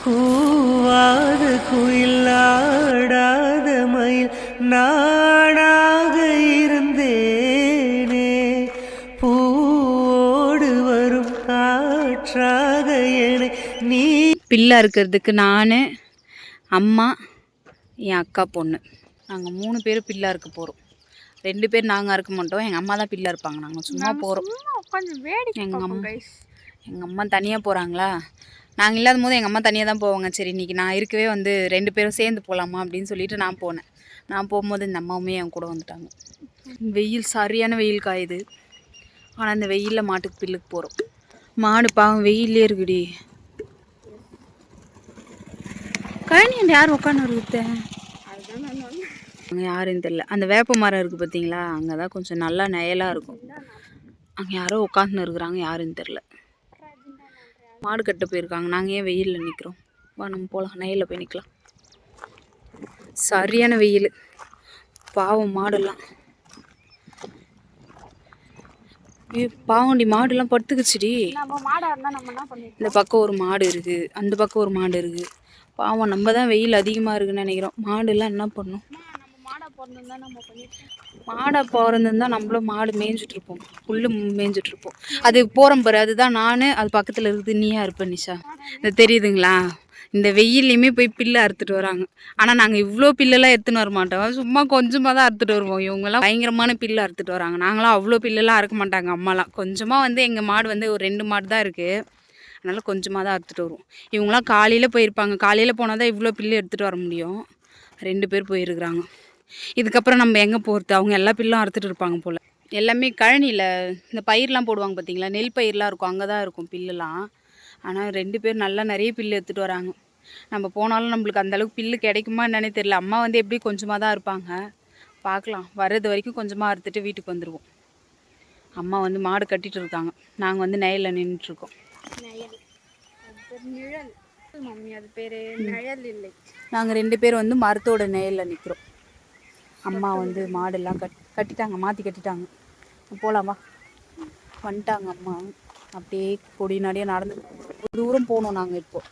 கூவாத குயிலாடாத மயில் நானாக இருந்தேனே பூவோடு வரும் காற்றாக என நீ. பிள்ளை இருக்கிறதுக்கு நான், அம்மா, என் அக்கா பொண்ணு, நாங்கள் 3 பேர் பிள்ளை இருக்க போகிறோம். 2 பேர் நாங்கள் இருக்க மாட்டோம், எங்கள் அம்மா தான் பிள்ளை இருப்பாங்க. நாங்கள் சும்மா போகிறோம். எங்கள் அம்மா தனியாக போகிறாங்களா, நாங்கள் இல்லாத போது எங்கள் அம்மா தனியாக தான் போவாங்க. சரி இன்றைக்கி நான் இருக்கவே வந்து 2 பேரும் சேர்ந்து போகலாமா அப்படின்னு சொல்லிட்டு நான் போனேன். நான் போகும்போது இந்த அம்மாவுமே என் கூட வந்துட்டாங்க. வெயில் சரியான வெயில் காயுது. ஆனால் இந்த வெயிலில் மாட்டுக்கு பில்லுக்கு போகிறோம். மாடு பாவம் வெயிலே இருக்குடி. கழனி யார் உட்காந்து இருக்குது அங்கே யாருன்னு தெரியல. அந்த வேப்ப மரம் இருக்குது பார்த்தீங்களா, அங்கே தான் கொஞ்சம் நல்லா நிழலாக இருக்கும். அங்கே யாரோ உட்காந்துன்னு இருக்கிறாங்க, யாருன்னு தெரில. மாடு கட்ட போயிருக்காங்க. நாங்கள் ஏன் வெயிலில் நிற்கிறோம்? வா நம்ம போகலாம், நெய்யில் போய் நிற்கலாம். சரியான வெயில், பாவம் மாடுலாம். பாவண்டி மாடுலாம் படுத்துக்குச்சுடி. இந்த பக்கம் ஒரு மாடு இருக்குது, அந்த பக்கம் ஒரு மாடு இருக்குது. பாவம் நம்ம தான் வெயில் அதிகமாக இருக்குன்னு நினைக்கிறோம். மாடுலாம் என்ன பண்ணும்? மாடை பிறந்திருந்தா நம்மளும் மாடு மேய்ஞ்சிட்ருப்போம், புல்லு மேய்ஞ்சிட்ருப்போம். அது போகிறோம் பாரு, அதுதான் நான். அது பக்கத்தில் இருக்குது நீயா இருப்ப நிஷா. இது தெரியுதுங்களா? இந்த வெயிலையுமே போய் பில்லு அறுத்துட்டு வராங்க. ஆனால் நாங்கள் இவ்வளோ பில்லெல்லாம் எடுத்துன்னு வர மாட்டோம், சும்மா கொஞ்சமாக தான் அறுத்துட்டு வருவோம். இவங்கெல்லாம் பயங்கரமான பில்லு அறுத்துட்டு வராங்க. நாங்களாம் அவ்வளோ பில்லெல்லாம் அறுக்க மாட்டாங்க. அம்மாலாம் கொஞ்சமாக வந்து எங்கள் மாடு வந்து ஒரு 2 மாடு தான் இருக்குது, அதனால் கொஞ்சமாக தான் அறுத்துட்டு வருவோம். இவங்களாம் காலையில் போயிருப்பாங்க. காலையில் போனால் தான் இவ்வளோ பில்லு எடுத்துகிட்டு வர முடியும். 2 பேர் போயிருக்கிறாங்க. இதுக்கப்புறம் நம்ம எங்கே போகிறது? அவங்க எல்லா பில்லும் அறுத்துட்டு இருப்பாங்க போல். எல்லாமே கழனியில் இந்த பயிரெலாம் போடுவாங்க பார்த்தீங்களா, நெல் பயிரெலாம் இருக்கும், அங்கே தான் இருக்கும் பில்லுலாம். ஆனால் 2 பேர் நல்லா நிறைய பில்லு எடுத்துகிட்டு வராங்க. நம்ம போனாலும் நம்மளுக்கு அந்தளவுக்கு பில்லு கிடைக்குமா என்னன்னே தெரியல. அம்மா வந்து எப்படி கொஞ்சமாக தான் இருப்பாங்க, பார்க்கலாம். வர்றது வரைக்கும் கொஞ்சமாக அறுத்துட்டு வீட்டுக்கு வந்துடுவோம். அம்மா வந்து மாடு கட்டிகிட்டு இருக்காங்க, நாங்கள் வந்து நெய்யில் நின்றுட்டுருக்கோம். அது பேர் நிழல் இல்லை. நாங்கள் 2 பேர் வந்து மரத்தோட நெய்யில் நிற்கிறோம். அம்மா வந்து மாடெல்லாம் கட்டிட்டாங்க, மாற்றி கட்டிட்டாங்க. போகலாமா? வந்துட்டாங்க அம்மா. அப்படியே கொடினாடியே நடந்து தூரம் போகணும். நாங்கள் இப்போது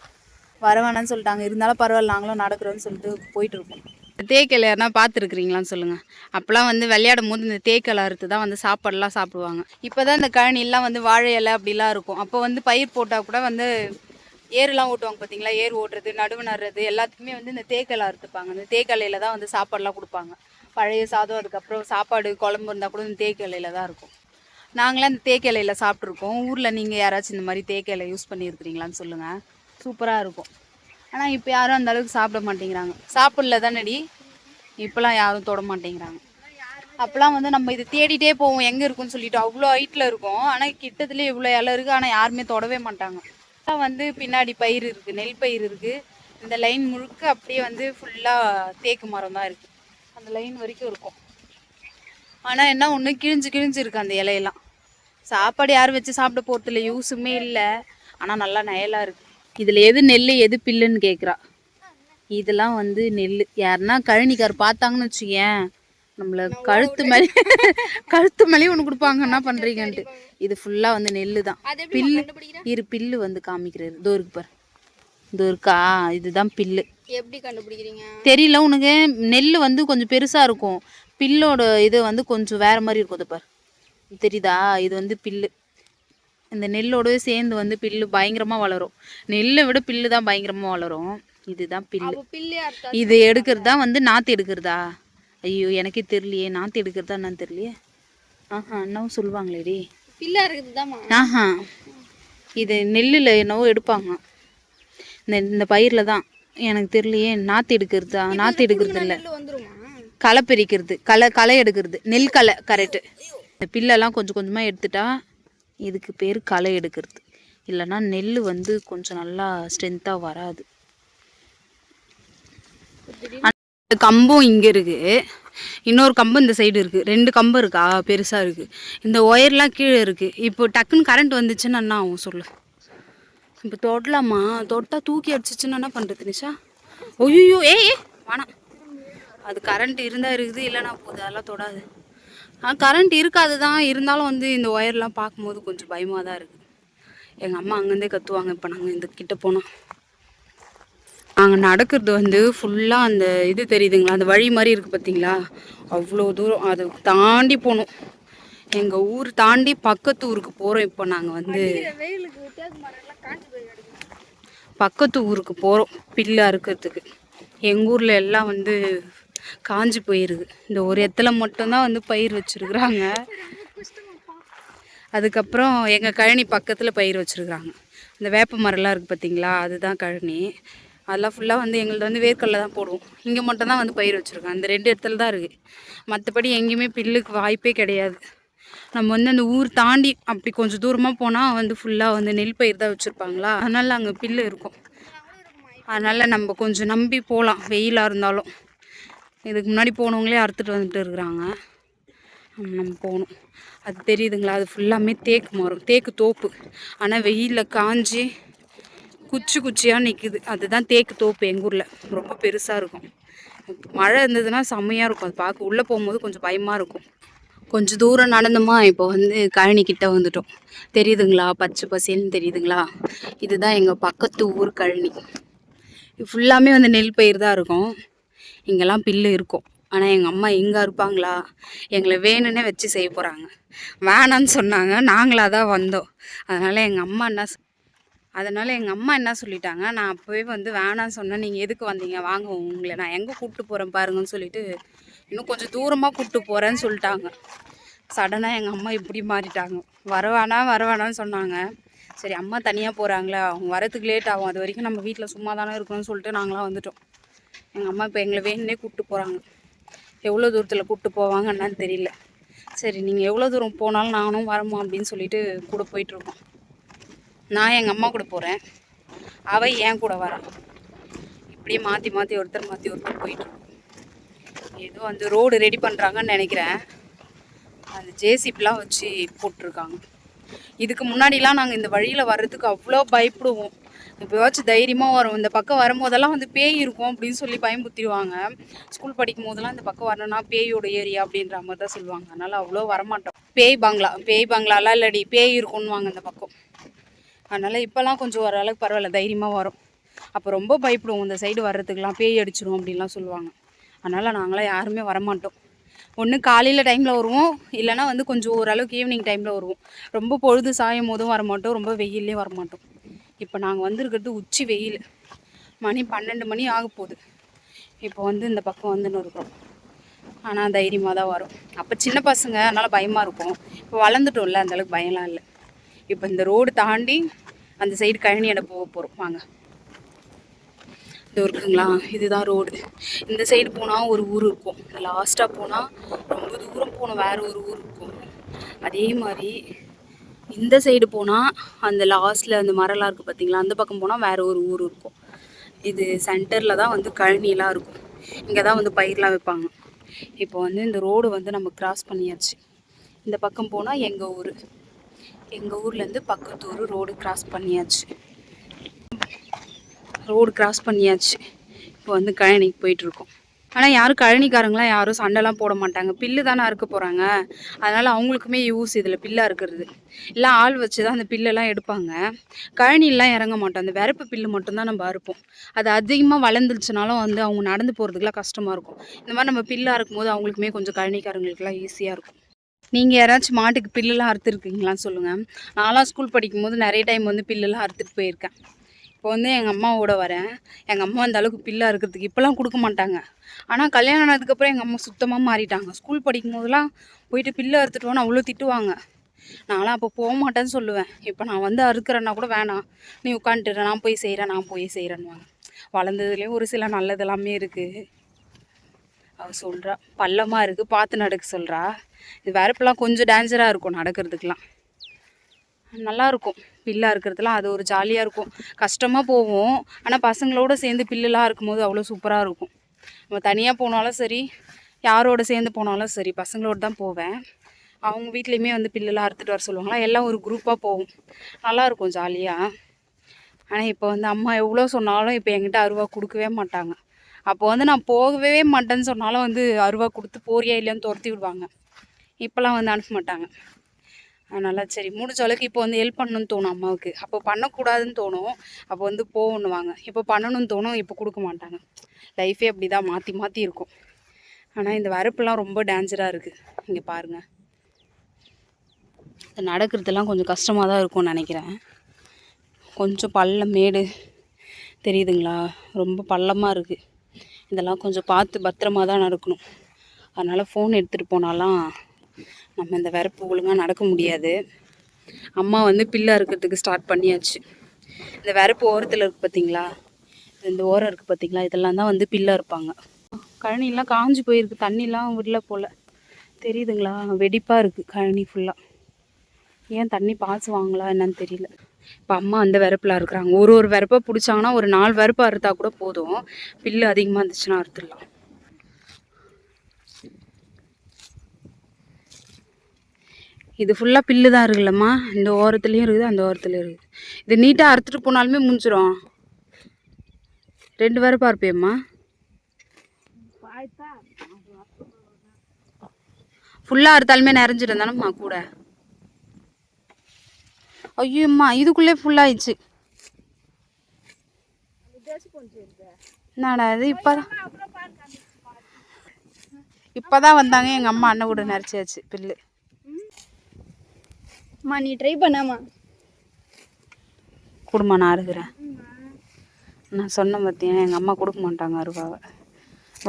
வர வேணான்னு சொல்லிட்டாங்க, இருந்தாலும் பரவாயில்ல நாங்களும் நடக்கிறோன்னு சொல்லிட்டு போயிட்டுருக்கோம். தேக்கலை யாருனா பார்த்துருக்குறீங்களான்னு சொல்லுங்கள். அப்போலாம் வந்து விளையாடும் போது இந்த தேக்கலை அறுத்து தான் வந்து சாப்பாடெல்லாம் சாப்பிடுவாங்க. இப்போ தான் இந்த கழனிலாம் வந்து வாழை இலை அப்படிலாம் இருக்கும். அப்போ வந்து பயிர் போட்டால் கூட வந்து ஏறுலாம் ஓட்டுவாங்க பார்த்தீங்களா, ஏர் ஓட்டுறது, நடுவு நடுறது எல்லாத்துக்குமே வந்து இந்த தேக்கலை அறுத்துப்பாங்க. இந்த தேக்கலையில் தான் வந்து சாப்பாடெலாம் கொடுப்பாங்க. பழைய சாதம், அதுக்கப்புறம் சாப்பாடு, குழம்பு இருந்தால் கூட இந்த தேக்கலையில் தான் இருக்கும். நாங்களாம் இந்த தேக்கலையில் சாப்பிட்ருக்கோம். ஊரில் நீங்கள் யாராச்சும் இந்த மாதிரி தேக்கலை யூஸ் பண்ணியிருக்கிறீங்களான்னு சொல்லுங்கள், சூப்பராக இருக்கும். ஆனால் இப்போ யாரும் அந்த அளவுக்கு சாப்பிட மாட்டேங்கிறாங்க. சாப்பிடல தானடி, இப்போலாம் யாரும் தொட மாட்டேங்கிறாங்க. அப்போலாம் வந்து நம்ம இது தேடிட்டே போவோம் எங்கே இருக்குன்னு சொல்லிட்டு, அவ்வளோ ஹைட்டில் இருக்கும். ஆனால் கிட்டத்துலேயே இவ்வளோ இலை இருக்குது, ஆனால் யாருமே தொடவே மாட்டாங்க. வந்து பின்னாடி பயிர் இருக்குது, நெல் பயிர் இருக்குது. இந்த லைன் முழுக்க அப்படியே வந்து ஃபுல்லாக தேக்கு மரம் தான் இருக்குது, அந்த லைன் வரைக்கும் இருக்கும். ஆனால் என்ன ஒன்று, கிழிஞ்சு இருக்குது அந்த இலையெல்லாம். சாப்பாடு யாரும் வச்சு சாப்பிட போகிறது இல்லை, யூஸுமே இல்லை. ஆனால் நல்லா நயலாக இருக்குது. இதில் எது நெல் எது பில்லுன்னு கேட்குறா. இதெல்லாம் வந்து நெல். யாருன்னா கழனிக்கார் பார்த்தாங்கன்னு வச்சுக்கேன், நம்மளை கழுத்து மேலே ஒன்று கொடுப்பாங்க, என்ன பண்ணுறீங்கன்ட்டு. இது ஃபுல்லாக வந்து நெல் தான். பில்லு பில்லு வந்து காமிக்கிறது இதோ இருக்கு பாரு, இதோ இருக்கா, இதுதான் பில்லு. எப்படி கண்டுபிடிக்கிறீங்க? தெரியல உனக்கு. நெல் வந்து கொஞ்சம் பெருசாக இருக்கும், பில்லோட இது வந்து கொஞ்சம் வேறு மாதிரி இருக்கும். அது பாரு, தெரியுதா? இது வந்து பில்லு. இந்த நெல்லோடவே சேர்ந்து வந்து பில்லு பயங்கரமாக வளரும். நெல்லை விட பில்லு தான் பயங்கரமாக வளரும். இதுதான் பில்லு. இது எடுக்கிறது தான் வந்து நாற்று எடுக்கிறதா? ஐயோ எனக்கே தெரியலையே, நாற்று எடுக்கிறதா என்னன்னு தெரியலையே. என்னவும் சொல்லுவாங்களேடி, பில்லா இருக்குதுதாம்மா. இது நெல்லில் என்னவோ எடுப்பாங்க, இந்த பயிரில் தான். எனக்கு தெரியலையே, நாற்று எடுக்கிறதா? நாற்று எடுக்கிறது இல்லை, களை பிரிக்கிறது, களை எடுக்கிறது, நெல் களை. கரெக்டு. இந்த பில்லெல்லாம் கொஞ்சம் கொஞ்சமாக எடுத்துட்டா இதுக்கு பேர் களை எடுக்கிறது. இல்லைன்னா நெல் வந்து கொஞ்சம் நல்லா ஸ்ட்ரென்த்தாக வராது. கம்பும் இங்கே இருக்குது, இன்னொரு கம்பு இந்த சைடு இருக்குது. 2 கம்பு இருக்கா, பெருசாக இருக்குது. இந்த ஒயர்லாம் கீழே இருக்குது. இப்போ டக்குன்னு கரண்ட் வந்துச்சுன்னு என்ன ஆகும் சொல்லு? இப்போ தொடலாமா? தொட்டால் தூக்கி அடிச்சிச்சுன்னு என்ன பண்ணுறது நிஷா? ஒய்யோ ஏய் வேணாம். அது கரண்ட் இருந்தால் இருக்குது, இல்லைன்னா போகுது, அதெல்லாம் தொடாது. கரண்ட் இருக்காது தான், இருந்தாலும் வந்து இந்த ஒயர்லாம் பார்க்கும்போது கொஞ்சம் பயமாக தான் இருக்குது. எங்கள் அம்மா அங்கேருந்தே கத்துவாங்க இப்போ நாங்கள் இந்த கிட்ட போனோம். நாங்கள் நடக்கிறது வந்து ஃபுல்லாக அந்த இது தெரியுதுங்களா, அந்த வழி மாதிரி இருக்குது பார்த்தீங்களா, அவ்வளோ தூரம் அதை தாண்டி போகணும். எங்கள் ஊர் தாண்டி பக்கத்து ஊருக்கு போகிறோம். இப்போ நாங்கள் வந்து வெயிலுக்கு தேக்கு மரம்லாம் காஞ்சி போய் கிடக்கு. பக்கத்து ஊருக்கு போகிறோம் பில்லு அறுக்கிறதுக்கு. எங்கள் ஊரில் எல்லாம் வந்து காஞ்சி போயிருக்கு. இந்த ஒரு இடத்துல மட்டும்தான் வந்து பயிர் வச்சுருக்குறாங்க. அதுக்கப்புறம் எங்கள் கழனி பக்கத்தில் பயிர் வச்சுருக்குறாங்க. இந்த வேப்ப மரம்லாம் இருக்குது பார்த்தீங்களா, அதுதான் கழனி. அதெல்லாம் ஃபுல்லாக வந்து எங்களது வந்து வேர்க்கடலை தான் போடுவோம். இங்கே மட்டும்தான் வந்து பயிர் வச்சுருக்கோம். அந்த 2 இடத்துல தான் இருக்குது. மற்றபடி எங்கேயுமே பில்லுக்கு வாய்ப்பே கிடையாது. நம்ம வந்து அந்த ஊர் தாண்டி அப்படி கொஞ்சம் தூரமாக போனால் வந்து ஃபுல்லாக வந்து நெல் பயிர் தான் வச்சுருப்பாங்களா, அதனால் அங்கே பில்லு இருக்கும். அதனால் நம்ம கொஞ்சம் நம்பி போகலாம், வெயிலாக இருந்தாலும். இதுக்கு முன்னாடி போனவங்களே அறுத்துட்டு வந்துட்டு இருக்கிறாங்க. நம்ம போகணும். அது தெரியுதுங்களா, அது ஃபுல்லாமே தேக்கு மரம், தேக்கு தோப்பு. ஆனால் வெயிலில் காஞ்சி குச்சி குச்சியாக நிற்குது. அதுதான் தேக்கு தோப்பு. எங்கள் ஊரில் ரொம்ப பெருசாக இருக்கும். மழை இருந்ததுன்னா செம்மையாக இருக்கும். அது பார்க்க உள்ளே போகும்போது கொஞ்சம் பயமாக இருக்கும். கொஞ்சம் தூரம் நடந்தோமா, இப்போ வந்து கழனிக்கிட்ட வந்துட்டோம். தெரியுதுங்களா, பச்சை பசேல்னு தெரியுதுங்களா, இதுதான் எங்கள் பக்கத்து ஊர் கழனி. ஃபுல்லாமே வந்து நெல் பயிர் தான் இருக்கும். இங்கெல்லாம் பில்லு இருக்கும். ஆனால் எங்கள் அம்மா எங்கே இருப்பாங்களா, எங்களை வேணும்னே வச்சு செய்ய போகிறாங்க. வேணான்னு சொன்னாங்க, நாங்களாக தான் வந்தோம். அதனால் எங்கள் அம்மா என்ன சொல்லிட்டாங்க, நான் அப்போவே வந்து வேணான்னு சொன்னேன், நீங்கள் எதுக்கு வந்தீங்க, வாங்க உங்களை நான் எங்கே கூப்பிட்டு போகிறேன் பாருங்கன்னு சொல்லிட்டு இன்னும் கொஞ்சம் தூரமாக கூப்பிட்டு போகிறேன்னு சொல்லிட்டாங்க. சடனாக எங்கள் அம்மா இப்படி மாறிட்டாங்க. வரவேணான்னு சொன்னாங்க. சரி, அம்மா தனியாக போகிறாங்களா, அவங்க வரத்துக்கு லேட் ஆகும், அது வரைக்கும் நம்ம வீட்டில் சும்மா தானே இருக்கணும்னு சொல்லிட்டு நாங்களாம் வந்துட்டோம். எங்கள் அம்மா இப்போ எங்களை வேணுன்னே கூப்பிட்டு போகிறாங்க. எவ்வளோ தூரத்தில் கூப்பிட்டு போவாங்கன்னு தெரியல. சரி, நீங்கள் எவ்வளோ தூரம் போனாலும் நானும் வரமா அப்படின்னு சொல்லிட்டு கூட போயிட்டுருக்கோம். நான் எங்கள் அம்மா கூட போகிறேன், அவள் என் கூட வரா. இப்படியே மாற்றி ஒருத்தர் போயிட்டுருக்கோம். ஏதோ வந்து ரோடு ரெடி பண்ணுறாங்கன்னு நினைக்கிறேன். அந்த ஜேசிபிலாம் வச்சு போட்டிருக்காங்க. இதுக்கு முன்னாடிலாம் நாங்கள் இந்த வழியில் வர்றதுக்கு அவ்வளோ பயப்படுவோம். இப்போவாச்சும் தைரியமாக வரும். இந்த பக்கம் வரும்போதெல்லாம் வந்து பேய் இருக்கும் அப்படின்னு சொல்லி பயம்புத்திடுவாங்க. ஸ்கூல் படிக்கும் போதெல்லாம் இந்த பக்கம் வரணும்னா பேயோட ஏரியா அப்படின்ற மாதிரி தான் சொல்லுவாங்க. அதனால் அவ்வளோ வரமாட்டோம். பேய் பங்களாலாம் இல்லடி, பேய் இருக்கும்னுவாங்க இந்த பக்கம். அதனால் இப்போல்லாம் கொஞ்சம் ஓரளவுக்கு பரவாயில்ல, தைரியமாக வரும். அப்போ ரொம்ப பயப்படுவோம், இந்த சைடு வர்றதுக்கெலாம் பேய் அடிச்சிடும் அப்படின்லாம் சொல்லுவாங்க. அதனால் நாங்களாம் யாருமே வரமாட்டோம். ஒன்று காலையில் டைமில் வருவோம், இல்லைனா வந்து கொஞ்சம் ஓரளவுக்கு ஈவினிங் டைமில் வருவோம். ரொம்ப பொழுது சாயும் போதும் வரமாட்டோம், ரொம்ப வெயில்லையும் வரமாட்டோம். இப்போ நாங்கள் வந்திருக்கிறது உச்சி வெயில், மணி 12 மணி ஆக போகுது. இப்போ வந்து இந்த பக்கம் வந்துன்னு இருக்கிறோம். ஆனால் தைரியமாக தான் வரும். அப்போ சின்ன பசங்க, அதனால் பயமாக இருக்கும். இப்போ வளர்ந்துட்டோம்ல, அந்தளவுக்கு பயம்லாம் இல்லை. இப்போ இந்த ரோடு தாண்டி அந்த சைடு கழனியிட போக போகிறோம். வாங்க, இது இருக்குங்களா, இதுதான் ரோடு. இந்த சைடு போனால் ஒரு ஊர் இருக்கும், லாஸ்ட்டாக போனால் ரொம்ப தூரம் போகணும், வேறு ஒரு ஊர் இருக்கும். அதே மாதிரி இந்த சைடு போனால் அந்த லாஸ்ட்டில் அந்த மரம்லாம் இருக்குது பார்த்தீங்களா, அந்த பக்கம் போனால் வேறு ஒரு ஊர் இருக்கும். இது சென்டரில் தான் வந்து கழனிலாம் இருக்கும். இங்கே தான் வந்து பயிரெலாம் வைப்பாங்க. இப்போ வந்து இந்த ரோடு வந்து நம்ம கிராஸ் பண்ணியாச்சு. இந்த பக்கம் போனால் எங்கள் ஊர்லேருந்து பக்கத்து ஊர் ரோடு கிராஸ் பண்ணியாச்சு. இப்போ வந்து கழனிக்கு போயிட்டுருக்கோம். ஆனால் யாரும் கழனிக்காரங்களாம் யாரும் சண்டைலாம் போட மாட்டாங்க. பில்லு தானே அறுக்க போகிறாங்க, அதனால் அவங்களுக்குமே யூஸ் இதில் பில்லு அறுக்கிறது. எல்லாம் ஆள் வச்சு தான் அந்த பில்லெல்லாம் எடுப்பாங்க. கழனிலாம் இறங்க மாட்டோம், அந்த விரப்பு பில்லு மட்டும்தான் நம்ம அறுப்போம். அது அதிகமாக வளர்ந்துருச்சுனாலும் வந்து அவங்க நடந்து போகிறதுக்குலாம் கஷ்டமாக இருக்கும். இந்த மாதிரி நம்ம பில்லு அறுக்கும் போது அவங்களுக்குமே கொஞ்சம் கழனிக்காரங்களுக்குலாம் ஈஸியாக இருக்கும். நீங்கள் யாராச்சும் மாட்டுக்கு பில்லுலாம் அறுத்துருக்கீங்களான்னு சொல்லுங்கள். நான்லாம் ஸ்கூல் படிக்கும்போது நிறைய டைம் வந்து பில்லுலாம் அறுத்துட்டு போயிருக்கேன். இப்போ வந்து எங்கள் அம்மாவோட வரேன். எங்கள் அம்மா அந்த அளவுக்கு பில்லு அறுக்கிறதுக்கு இப்போலாம் கொடுக்க மாட்டாங்க. ஆனால் கல்யாணம் ஆனதுக்கப்புறம் எங்கள் அம்மா சுத்தமாக மாறிட்டாங்க. ஸ்கூல் படிக்கும் போதெல்லாம் போயிட்டு பில்லு அறுத்துட்டுவோன்னு அவ்வளோ திட்டுவாங்க. நான்லாம் அப்போ போக மாட்டேன்னு சொல்லுவேன். இப்போ நான் வந்து அறுக்கிறேன்னா கூட வேணாம், நீ உட்காந்துட்டு நான் போய் செய்கிறேன்னுவாங்க. வளர்ந்ததுலேயும் ஒரு சில நல்லதெல்லாமே இருக்குது. அவள் சொல்கிறா பள்ளமாக இருக்குது, பார்த்து நடக்க சொல்கிறா. இது வரப்பெல்லாம் கொஞ்சம் டேஞ்சராக இருக்கும் நடக்கிறதுக்கெலாம். நல்லாயிருக்கும் பில்லாக இருக்கிறதுலாம், அது ஒரு ஜாலியாக இருக்கும். கஷ்டமாக போவோம், ஆனால் பசங்களோடு சேர்ந்து பில்லுலாம் இருக்கும்போது அவ்வளோ சூப்பராக இருக்கும். நம்ம தனியாக போனாலும் சரி, யாரோட சேர்ந்து போனாலும் சரி, பசங்களோடு தான் போவேன். அவங்க வீட்லேயுமே வந்து பில்லுலாம் அறுத்துட்டு வர சொல்லுவாங்களா, எல்லாம் ஒரு குரூப்பாக போவோம். நல்லாயிருக்கும் ஜாலியாக. ஆனால் இப்போ வந்து அம்மா எவ்வளோ சொன்னாலும் இப்போ என்கிட்ட அருவா கொடுக்கவே மாட்டாங்க. அப்போ வந்து நான் போகவே மாட்டேன்னு சொன்னாலும் வந்து அருவா கொடுத்து போறியா இல்லையான்னு துரத்தி விடுவாங்க. இப்போலாம் வந்து அனுப்ப மாட்டாங்க. அதனால சரி முடிஞ்ச அளவுக்கு இப்போ வந்து ஹெல்ப் பண்ணணும்னு தோணும் அம்மாவுக்கு. அப்போ பண்ணக்கூடாதுன்னு தோணும், அப்போ வந்து போகணுவாங்க. இப்போ பண்ணணும்னு தோணும், இப்போ கொடுக்க மாட்டாங்க. லைஃபே அப்படி தான் மாற்றி மாற்றி இருக்கும். ஆனால் இந்த வரப்புலாம் ரொம்ப டேஞ்சராக இருக்குது. இங்கே பாருங்கள், நடக்கிறதுலாம் கொஞ்சம் கஷ்டமாக தான் இருக்கும்னு நினைக்கிறேன். கொஞ்சம் பள்ளம் மேடு தெரியுதுங்களா, ரொம்ப பள்ளமாக இருக்குது. இதெல்லாம் கொஞ்சம் பார்த்து பத்திரமா தான் நடக்கணும். அதனால் ஃபோன் எடுத்துகிட்டு போனாலாம் நம்ம இந்த வரப்பு ஒழுங்காக நடக்க முடியாது. அம்மா வந்து பில்லா இருக்கிறதுக்கு ஸ்டார்ட் பண்ணியாச்சு. இந்த வரப்பு ஓரத்தில் இருக்குது பார்த்தீங்களா, இந்த ஓரம் இருக்குது பார்த்தீங்களா, இதெல்லாம் தான் வந்து பில்லா இருப்பாங்க. கழனிலாம் காஞ்சி போயிருக்கு, தண்ணிலாம் விடல போல், தெரியுதுங்களா, வெடிப்பாக இருக்குது கழனி ஃபுல்லாக. ஏன் தண்ணி பாசு வாங்கலா என்னன்னு தெரியல. இப்போ அம்மா அந்த வரப்பில் இருக்கிறாங்க. ஒரு வரப்பை பிடிச்சாங்கன்னா ஒரு 4 வரப்பை அறுத்தா கூட போதும். பில்லு அதிகமாக இருந்துச்சுன்னா அறுத்துடலாம். இது ஃபுல்லாக பில்லு தான் இருக்குல்லம்மா, இந்த ஓரத்துலேயும் இருக்குது அந்த ஓரத்துலேயும் இருக்குது. இது நீட்டாக அறுத்துட்டு போனாலுமே முடிஞ்சிடும். 2 வரப்பா இருப்பேம்மா, ஃபுல்லாக அறுத்தாலுமே நிறைஞ்சிடும் தானேம்மா கூட. ஐயோம்மா இதுக்குள்ளே ஃபுல்லாகிடுச்சு. என்னடா இது, இப்போதான் வந்தாங்க எங்கள் அம்மா, அண்ணன் கூட நிறச்சியாச்சு பில்லு. அம்மா நீ ட்ரை பண்ணாமா கொடுமா, நான் அறுக்கிறேன். நான் சொன்ன பார்த்தேன், எங்கள் அம்மா கொடுக்க மாட்டாங்க அருவாவை.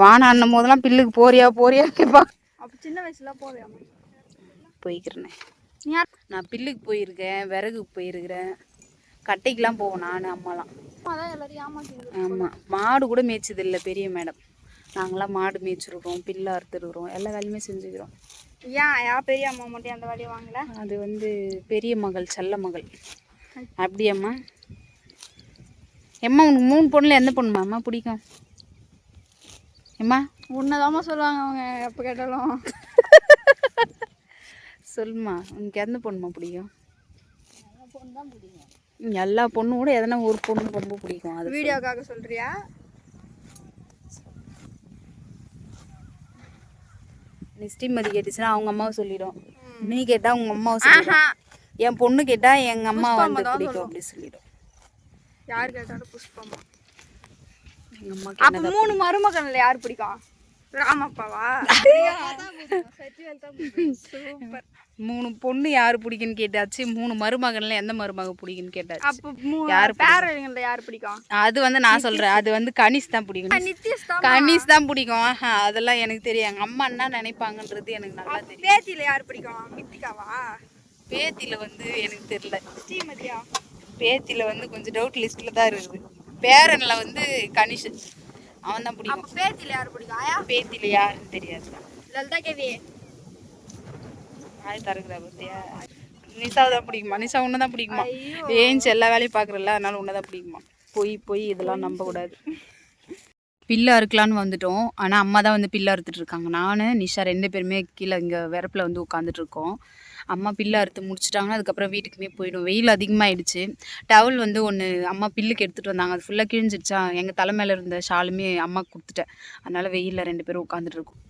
வான அண்ணும் போதெல்லாம் பில்லுக்கு போறியா போறியா கேட்பா. அப்போ சின்ன வயசுல போவேன் போய்க்கிறேனே, நான் பில்லுக்கு போயிருக்கேன், விறகுக்கு போயிருக்கிறேன், கட்டைக்கெலாம் போவோம் நான் அம்மாலாம். அதான் எல்லாரையும் ஏமாத்திடுது. ஆமாம், மாடு கூட மேய்ச்சது இல்லை பெரிய மேடம். நாங்களாம் மாடு மேய்ச்சிருக்கிறோம், பில்லு அறுத்துருக்குறோம், எல்லா வேலையுமே செஞ்சுக்கிறோம். ஏன் பெரிய அம்மா மட்டும் அந்த வேலையை வாங்கல? அது வந்து பெரிய மகள், செல்ல மகள். அப்படியாம்மா? எம்மா உனக்கு 3 பொண்ணுல எந்த பொண்ணுமா அம்மா பிடிக்கும்? எம்மா உன்னதாம்மா சொல்லுவாங்க அவங்க எப்போ கேட்டாலும். சொல்லுமா, உனக்கு எந்த பொண்ணுமா பிடிக்கும்? எல்லா பொண்ணு கூட எதனா ஒரு பொண்ணு ரொம்ப பிடிக்கும். அது வீடியோக்காக சொல்றியா? நீ ஸ்ரீமதி கேட்டுச்சுன்னா அவங்க அம்மாவை சொல்லிடும், நீ கேட்டா உங்க அம்மாவை சொல்லிடும், என் பொண்ணு கேட்டா எங்க அம்மா வந்து பிடிக்கும் அப்படி சொல்லிடும். யார் கேட்டாலும் புஷ்பம்மா. எங்க அம்மா அப்ப 3 மருமகன்ல யார் பிடிக்கும்? ராமப்பாவா? சூப்பர். 3 பொண்ணு யாரு பிடிக்குன்னு கேட்டாச்சு, 3 மருமகன்ல எந்த மருமக பிடிக்குன்னு கேட்டாச்சு. அப்ப யாரு பேரவங்கள்ல யார் பிடிக்கும்? அது வந்து நான் சொல்றேன், அது வந்து கனிஷ் தான் பிடிக்கும். நித்யஸ் தான். கனிஷ் தான் பிடிக்கும். அதெல்லாம் எனக்கு தெரியும், எங்க அம்மா என்ன நினைப்பாங்கன்றது எனக்கு நல்லா தெரியும். பேத்தில யார் பிடிக்கும்? மித்திகாவா? பேத்தில வந்து எனக்கு தெரியல. ஸ்ரீமதியா? பேத்தில வந்து கொஞ்சம் டவுட் லிஸ்ட்ல தான் இருக்குது. பேரன்ல வந்து கனிஷ், அவன் தான் பிடிக்கும். அப்ப பேத்தில யார் பிடிக்கும்? ஆயா? பேத்தில யாருன்னு தெரியாது. லலிதா கேவி? ஆய் தருகிறா பத்தியா? நிஷாவை தான் பிடிக்குமா? நிஷா உன்னை தான் பிடிக்குமா? ஏஞ்சி எல்லா வேலையும் பார்க்குறல, அதனால உன்னை தான் பிடிக்குமா? போய் இதெல்லாம் நம்பக்கூடாது. பில்லு அறுக்கலான்னு வந்துட்டோம், ஆனால் அம்மா தான் வந்து பில்லு அறுத்துட்டு இருக்காங்க. நான் நிஷா 2 பேருமே கீழே இங்கே வரப்பில் வந்து உட்காந்துட்டு இருக்கோம். அம்மா பில்லு அறுத்து முடிச்சிட்டாங்கன்னா அதுக்கப்புறம் வீட்டுக்குமே போயிடும். வெயில் அதிகமாகிடுச்சு. டவல் வந்து ஒன்று அம்மா பில்லுக்கு எடுத்துகிட்டு வந்தாங்க, அது ஃபுல்லாக கிழிஞ்சிடுச்சா. எங்கள் தலைமையில் இருந்த ஷாலுமே அம்மா கொடுத்துட்டேன். அதனால் வெயிலில் 2 பேரும் உட்காந்துட்டு இருக்கோம்.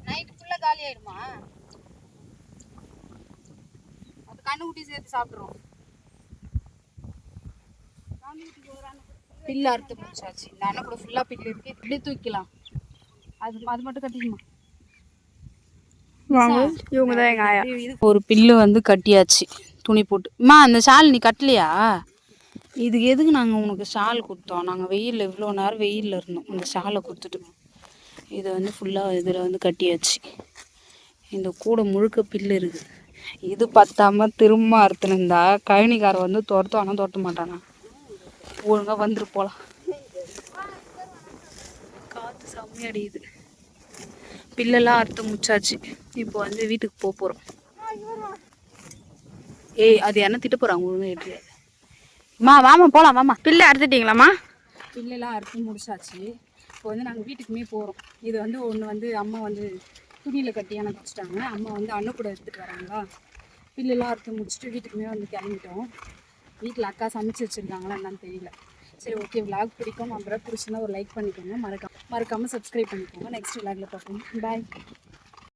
நைட்டு ஃபுல்லாக காலி ஆயிடுமா? அது கண்ணுக்குட்டி சேர்த்து சாப்பிட்றோம். பில்லு அறுத்து முடிச்சாச்சு. இந்த அண்ணன் கூட ஃபுல்லாக பில்லு இருக்குது, இப்படியே தூக்கலாம். அது மட்டும் கட்டிக்குமா? இவங்க தான் எங்க ஆயா. ஒரு பில்லு வந்து கட்டியாச்சு துணி போட்டு. அம்மா அந்த ஷால் நீ கட்டலையா? இதுக்கு எதுக்கு நாங்கள் உனக்கு ஷால் கொடுத்தோம்? நாங்கள் வெயிலில் இவ்வளோ நேரம் வெயிலில் இருந்தோம், இந்த ஷாலை கொடுத்துட்டு. இதை வந்து ஃபுல்லாக இதில் வந்து கட்டியாச்சு. இந்த கூடை முழுக்க பில்லு இருக்குது. இது பத்தாமல் திரும்ப அறுத்துனுந்தா கழனிக்காரை வந்து துரத்தும், ஆனால் துரத்த மாட்டானா. ஒழுங்காக வந்துட்டு போகலாம். காற்று செம்ம அடியுது. பில்லெல்லாம் அறுத்து முடிச்சாச்சு. இப்போ வந்து வீட்டுக்கு போகிறோம். ஏய் அது என்ன திட்ட போகிறாங்க ஒழுங்காக எடுத்து. அம்மா வாமா போகலாம், வாமா. பில்லு அறுத்துட்டீங்களாம்மா? பில்லெல்லாம் அறுத்து முடிச்சாச்சு. இப்போ வந்து நாங்கள் வீட்டுக்குமே போகிறோம். இது வந்து ஒன்று வந்து அம்மா வந்து துணியில் கட்டி எனக்கு வச்சுட்டாங்க. அம்மா வந்து அன்னக்கூட எடுத்துகிட்டு வராங்களா, பில்லுலாம் அறுத்து முடிச்சுட்டு வீட்டுக்குமே வந்து கிளம்பிட்டோம். வீட்டில் அக்கா சமைச்சு வச்சுருக்காங்களா என்னன்னு தெரியல. சரி ஓகே, விளாக் பிடிக்கும். அப்புறம் பிடிச்சிருந்தா ஒரு லைக் பண்ணிக்கோங்க, மறக்காமல் சப்ஸ்கிரைப் பண்ணிக்கோங்க. நெக்ஸ்ட் விளாகில் பார்ப்போம். பாய்.